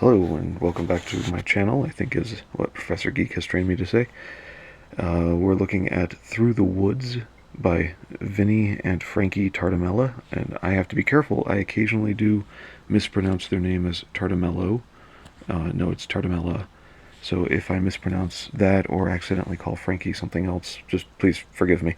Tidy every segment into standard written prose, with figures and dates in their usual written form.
Hello and welcome back to my channel, I think is what Professor Geek has trained me to say. We're looking at Through the Woods by Vinny and Frankie Tartamella, and I have to be careful, I occasionally do mispronounce their name as Tartamello. No, it's Tartamella. So if I mispronounce that or accidentally call Frankie something else, just please forgive me.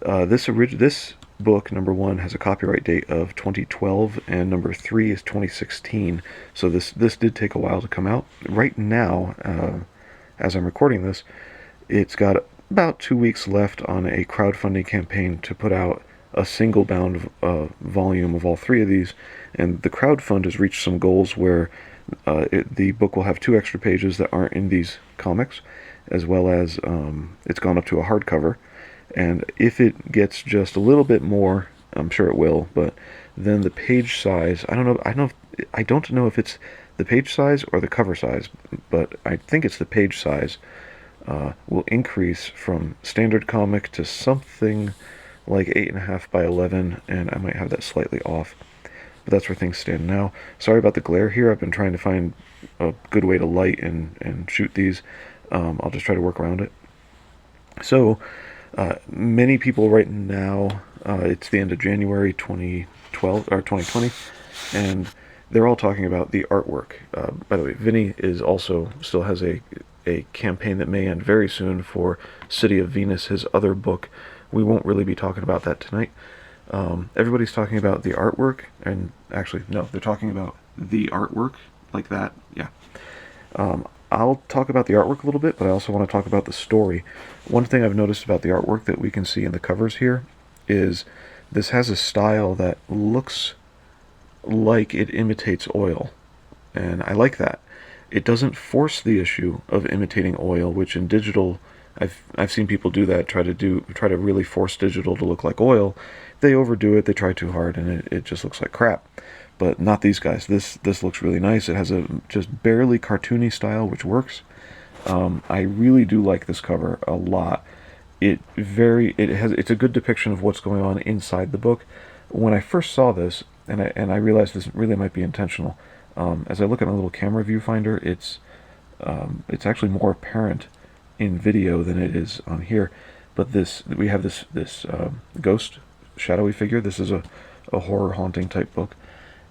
This book, number one, has a copyright date of 2012, and number three is 2016. So this did take a while to come out. Right now, as I'm recording this, it's got about 2 weeks left on a crowdfunding campaign to put out a single bound volume of all three of these, and the crowdfund has reached some goals where the book will have 2 extra pages that aren't in these comics, as well as it's gone up to a hardcover. And if it gets just a little bit more, I'm sure it will, but then the page size, I don't know if it's the page size or the cover size, but I think it's the page size, will increase from standard comic to something like 8.5 by 11, and I might have that slightly off. But that's where things stand now. Sorry about the glare here. I've been trying to find a good way to light and shoot these. I'll just try to work around it. So, many people right now, it's the end of January 2012 or 2020, and they're all talking about the artwork. By the way, Vinny is also still has a campaign that may end very soon for City of Venus, his other book. We won't really be talking about that tonight. Everybody's talking about the artwork, and actually, no, they're talking about the artwork, like that, yeah. I'll talk about the artwork a little bit, but I also want to talk about the story. One thing I've noticed about the artwork that we can see in the covers here is this has a style that looks like it imitates oil, and I like that. It doesn't force the issue of imitating oil, which in digital, I've seen people do that, try to really force digital to look like oil. They overdo it, they try too hard, and it just looks like crap. But not these guys. This looks really nice. It has a just barely cartoony style, which works. I really do like this cover a lot. It's a good depiction of what's going on inside the book. When I first saw this, and I realized this really might be intentional. As I look at my little camera viewfinder, it's actually more apparent in video than it is on here. But we have this ghost, shadowy figure. This is a horror haunting type book.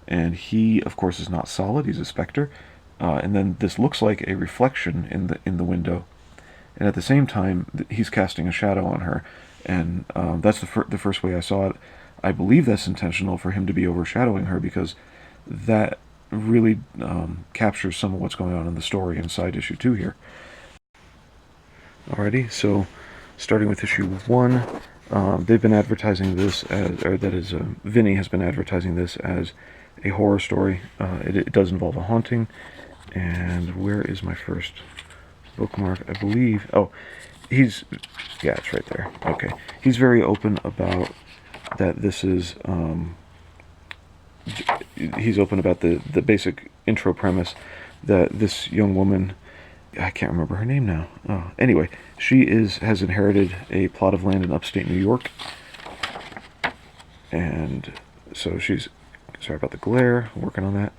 And he, of course, is not solid. He's a specter, and then this looks like a reflection in the window, and at the same time, he's casting a shadow on her, and that's the first way I saw it. I believe that's intentional for him to be overshadowing her, because that really captures some of what's going on in the story inside issue 2 here. Alrighty, so starting with issue 1, they've been advertising this as, or that is, Vinny has been advertising this as a horror story. It does involve a haunting. And where is my first bookmark? I believe, yeah, it's right there. Okay. He's very open about that this is, he's open about the basic intro premise that this young woman, I can't remember her name now. Anyway, she has inherited a plot of land in upstate New York. And so she's, sorry about the glare, working on that.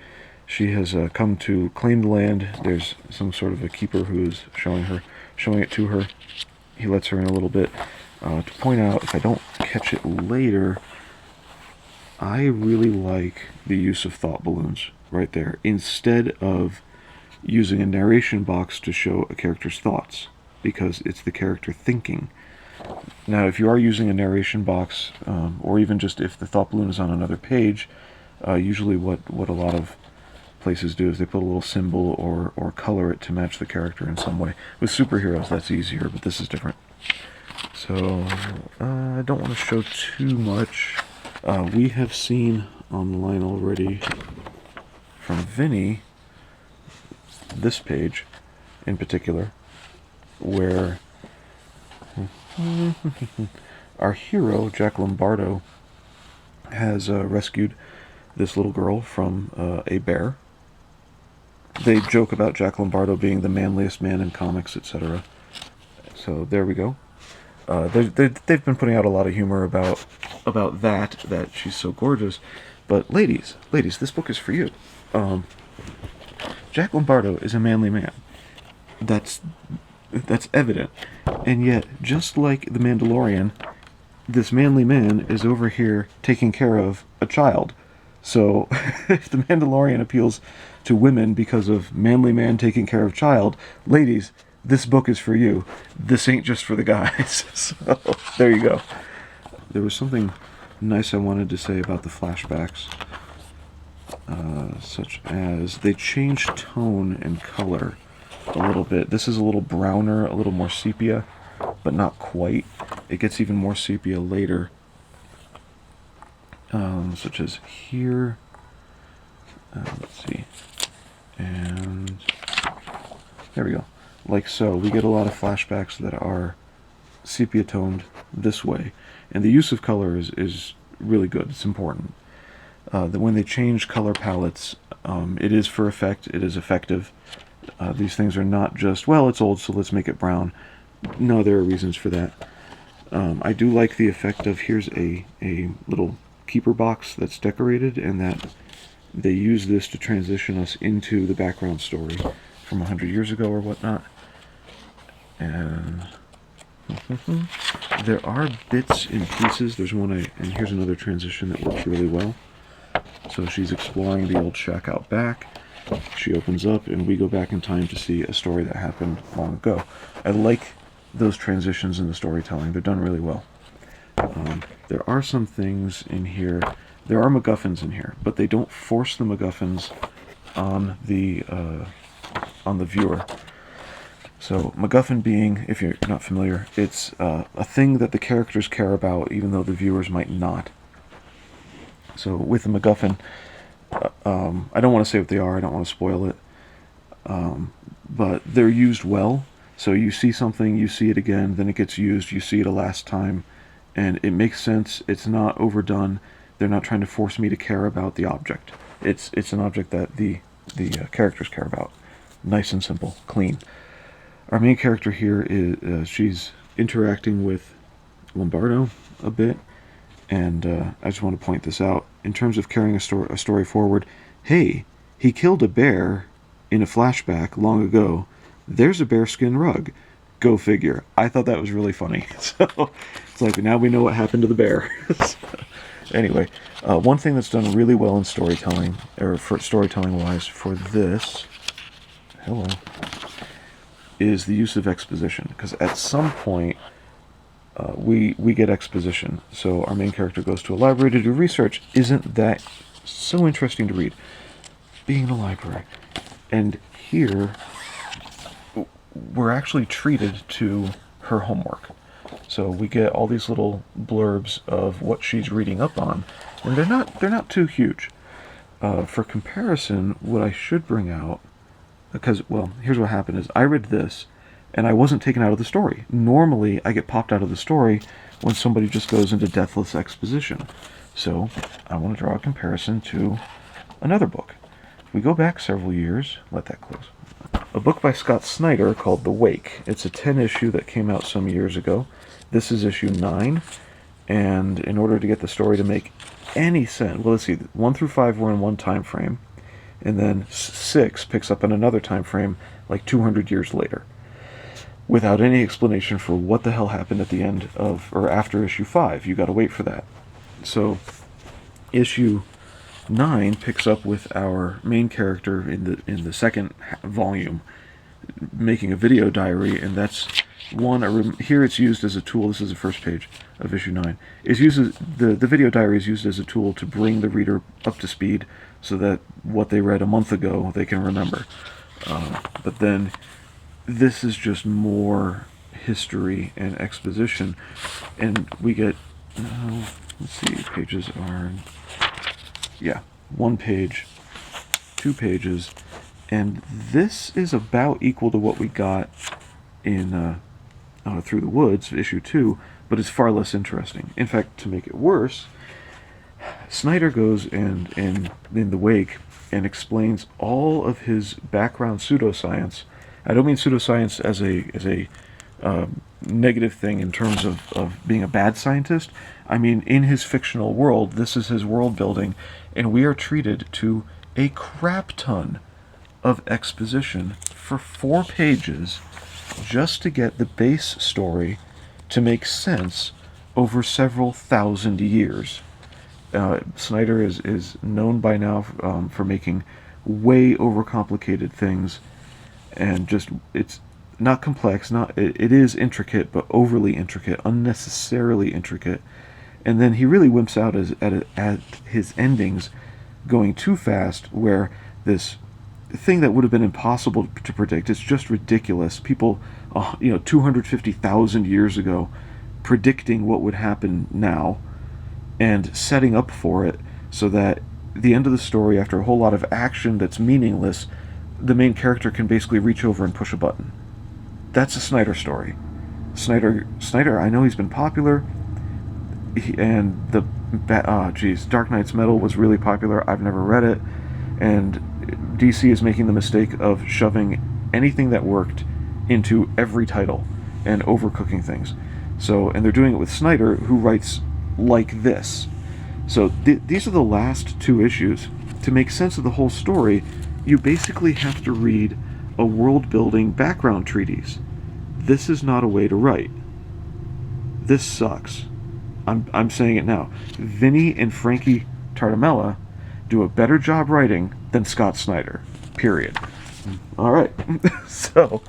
She has come to claim the land. There's some sort of a keeper who is showing it to her. He lets her in a little bit. To point out, if I don't catch it later, I really like the use of thought balloons right there, instead of using a narration box to show a character's thoughts, because it's the character thinking. Now, if you are using a narration box, or even just if the thought balloon is on another page, usually what a lot of places do is they put a little symbol or color it to match the character in some way. With superheroes, that's easier, but this is different. So, I don't want to show too much. We have seen online already from Vinny, this page in particular, where our hero, Jack Lombardo, has rescued this little girl from a bear. They joke about Jack Lombardo being the manliest man in comics, etc. So there we go. They've been putting out a lot of humor about that she's so gorgeous. But ladies, this book is for you. Jack Lombardo is a manly man. That's evident. And yet, just like the Mandalorian, this manly man is over here taking care of a child. So, if the Mandalorian appeals to women because of manly man taking care of child, ladies, this book is for you. This ain't just for the guys. So, there you go. There was something nice I wanted to say about the flashbacks, such as they changed tone and color a little bit. This is a little browner, a little more sepia, but not quite. It gets even more sepia later, such as here. Let's see, and there we go. Like so, we get a lot of flashbacks that are sepia toned this way, and the use of color is really good. It's important. That when they change color palettes, it is for effect. It is effective. These things are not just, well, it's old, so let's make it brown. No, there are reasons for that. I do like the effect of, here's a little keeper box that's decorated, and that they use this to transition us into the background story from 100 years ago or whatnot. And there are bits and pieces. There's one, and here's another transition that works really well. So she's exploring the old shack out back. She opens up, and we go back in time to see a story that happened long ago. I like those transitions in the storytelling. They're done really well. There are some things in here. There are MacGuffins in here, but they don't force the MacGuffins on the viewer. So MacGuffin being, if you're not familiar, it's a thing that the characters care about, even though the viewers might not. So with the MacGuffin, I don't want to say what they are. I don't want to spoil it. But they're used well. So you see something, you see it again, then it gets used, you see it a last time, and it makes sense. It's not overdone. They're not trying to force me to care about the object. It's an object that the characters care about. Nice and simple, clean. Our main character here is she's interacting with Lombardo a bit, and I just want to point this out. In terms of carrying a story forward, hey, he killed a bear in a flashback long ago. There's a bearskin rug. Go figure. I thought that was really funny. So it's like, now we know what happened to the bear. Anyway, one thing that's done really well in storytelling, or for storytelling-wise, for this, is the use of exposition. Because at some point, we get exposition. So our main character goes to a library to do research. Isn't that so interesting to read? Being in a library. And here, we're actually treated to her homework. So we get all these little blurbs of what she's reading up on, and they're not too huge. For comparison, what I should bring out, because, well, here's what happened is I read this, and I wasn't taken out of the story. Normally, I get popped out of the story when somebody just goes into deathless exposition. So I want to draw a comparison to another book. If we go back several years, let that close. A book by Scott Snyder called The Wake. It's a 10-issue that came out some years ago. This is issue 9, and in order to get the story to make any sense, well, let's see, 1 through 5 were in one time frame, and then 6 picks up in another time frame, like 200 years later, without any explanation for what the hell happened at the end of, or after issue 5. You gotta wait for that. So, issue 9 picks up with our main character in the second volume making a video diary, and that's one. Here it's used as a tool. This is the first page of issue 9. It's used as, the video diary is used as a tool to bring the reader up to speed so that what they read a month ago they can remember. But then this is just more history and exposition, and we get let's see, pages are, yeah, 1 page, 2 pages, and this is about equal to what we got in Through the Woods, issue 2, but it's far less interesting. In fact, to make it worse, Snyder goes and in The Wake and explains all of his background pseudoscience. I don't mean pseudoscience as a negative thing in terms of being a bad scientist. I mean, in his fictional world, this is his world building, and we are treated to a crap ton of exposition for 4 pages just to get the base story to make sense over several thousand years. Snyder is known by now for making way overcomplicated things, and just, it's not complex, it is intricate, but overly intricate, unnecessarily intricate. And then he really wimps out at his endings, going too fast, where this thing that would have been impossible to predict, it's just ridiculous. People, 250,000 years ago, predicting what would happen now and setting up for it, so that the end of the story, after a whole lot of action that's meaningless, the main character can basically reach over and push a button. That's a Snyder story. Snyder, I know he's been popular, and Dark Knight's Metal was really popular. I've never read it, and DC is making the mistake of shoving anything that worked into every title and overcooking things. So, and they're doing it with Snyder, who writes like this. So these are the last 2 issues. To make sense of the whole story, you basically have to read a world-building background treatise. This is not a way to write. This sucks. I'm saying it now. Vinny and Frankie Tartamella do a better job writing than Scott Snyder. Period. All right. So,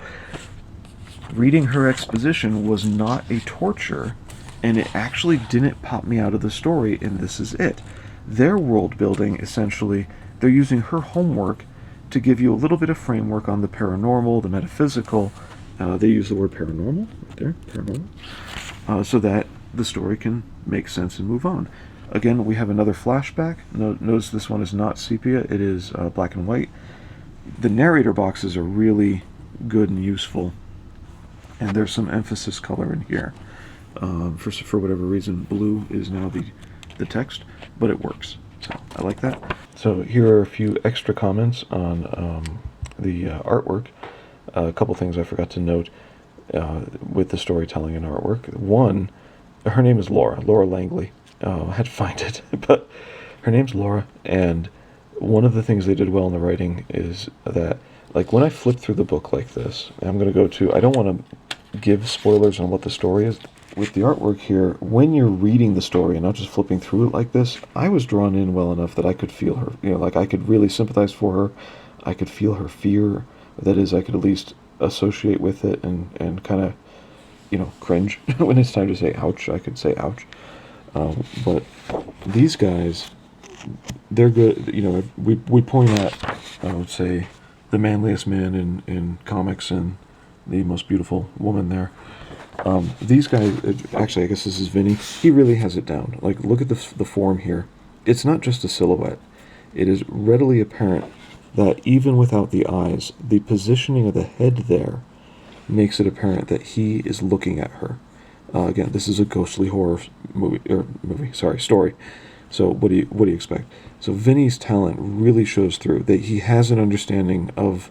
reading her exposition was not a torture, and it actually didn't pop me out of the story, and this is it. Their world building, essentially, they're using her homework to give you a little bit of framework on the paranormal, the metaphysical. They use the word paranormal right there, paranormal, so that the story can make sense and move on. Again, we have another flashback. Notice this one is not sepia, it is black and white. The narrator boxes are really good and useful, and there's some emphasis color in here. For whatever reason, blue is now the text, but it works, so I like that. So here are a few extra comments on the artwork. A couple things I forgot to note with the storytelling and artwork. One, her name is Laura Langley. I had to find it, but her name's Laura, and one of the things they did well in the writing is that, like, when I flip through the book like this, I'm going to go to, I don't want to give spoilers on what the story is. With the artwork here, when you're reading the story and not just flipping through it like this, I was drawn in well enough that I could feel her. Like, I could really sympathize for her. I could feel her fear. That is, I could at least associate with it and kind of, cringe. When it's time to say ouch, I could say ouch. But these guys, they're good. We point at, I would say, the manliest man in comics and the most beautiful woman there. These guys, actually, I guess this is Vinny. He really has it down. Like, look at the form here. It's not just a silhouette. It is readily apparent that even without the eyes, the positioning of the head there makes it apparent that he is looking at her. Again, this is a ghostly horror story. So what do you expect? So Vinny's talent really shows through. That he has an understanding of.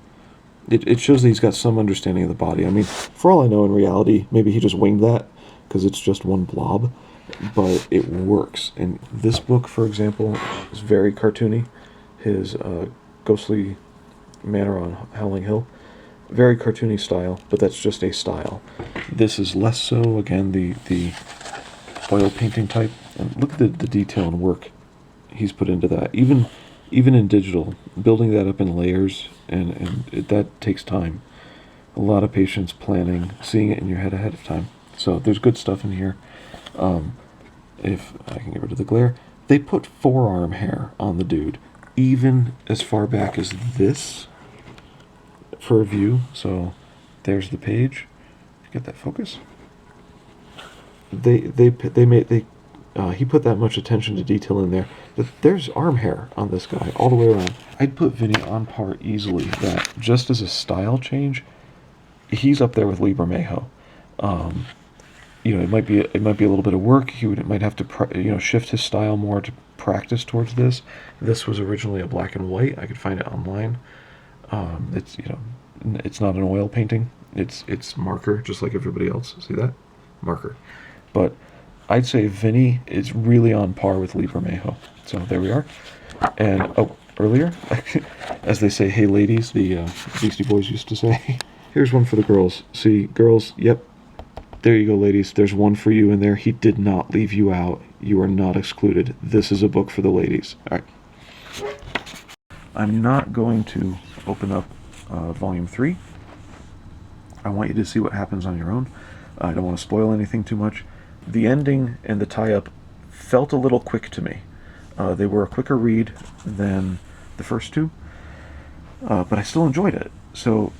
It shows that he's got some understanding of the body. I mean, for all I know, in reality, maybe he just winged that because it's just one blob, but it works. And this book, for example, is very cartoony. His ghostly manor on Howling Hill, very cartoony style, but that's just a style. This is less so. Again, the oil painting type. And look at the detail and work he's put into that. Even in digital, building that up in layers, and that takes time. A lot of patience, planning, seeing it in your head ahead of time. So there's good stuff in here. If I can get rid of the glare, they put forearm hair on the dude, even as far back as this for a view. So there's the page. Get that focus. He put that much attention to detail in there. But there's arm hair on this guy all the way around. I'd put Vinny on par easily that just as a style change, he's up there with Lee Bermejo. It might be a little bit of work. Might have to shift his style more to practice towards this. This was originally a black and white. I could find it online. It's not an oil painting. It's marker, just like everybody else. See that? Marker. But I'd say Vinny is really on par with Lee Bermejo. So there we are. And earlier, as they say, hey ladies, the Beastie Boys used to say. Here's one for the girls. See, girls, yep. There you go, ladies. There's one for you in there. He did not leave you out. You are not excluded. This is a book for the ladies. All right. I'm not going to open up Volume 3. I want you to see what happens on your own. I don't want to spoil anything too much. The ending and the tie-up felt a little quick to me. They were a quicker read than the first two, but I still enjoyed it. So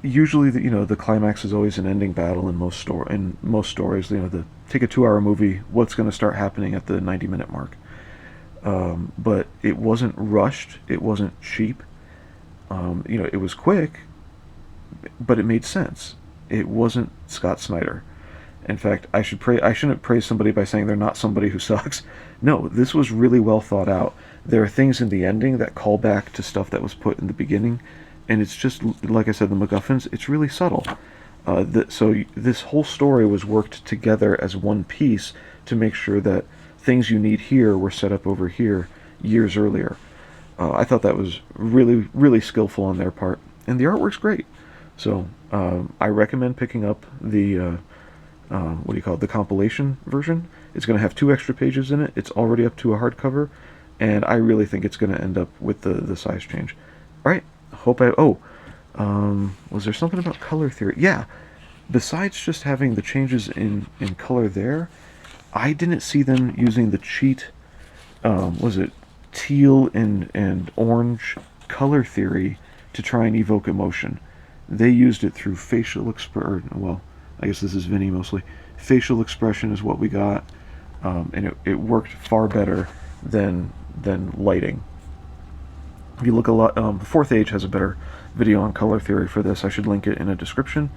usually, the climax is always an ending battle in most stories. Take a 2-hour movie. What's going to start happening at the 90-minute mark? But it wasn't rushed. It wasn't cheap. It was quick, but it made sense. It wasn't Scott Snyder. In fact, I shouldn't praise somebody by saying they're not somebody who sucks. No, this was really well thought out. There are things in the ending that call back to stuff that was put in the beginning, and it's just, like I said, the MacGuffins, it's really subtle. So this whole story was worked together as one piece to make sure that things you need here were set up over here years earlier. I thought that was really, really skillful on their part, and the artwork's great. So I recommend picking up the the compilation version. It's going to have 2 extra pages in it. It's already up to a hardcover, and I really think it's going to end up with the size change. All right. Was there something about color theory? Yeah. Besides just having the changes in color there, I didn't see them using the cheat, was it teal and orange color theory to try and evoke emotion. They used it through facial expression. Well, I guess this is Vinny mostly. Facial expression is what we got, and it worked far better than lighting. If you look a lot, Fourth Age has a better video on color theory for this. I should link it in a description.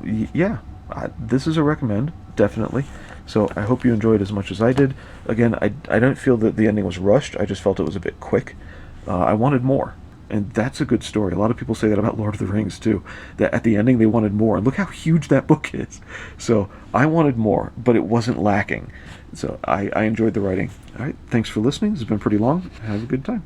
This is a recommend, definitely. So I hope you enjoyed as much as I did. Again, I don't feel that the ending was rushed. I just felt it was a bit quick. I wanted more. And that's a good story. A lot of people say that about Lord of the Rings, too. That at the ending they wanted more. And look how huge that book is. So I wanted more, but it wasn't lacking. So I enjoyed the writing. All right, thanks for listening. This has been pretty long. Have a good time.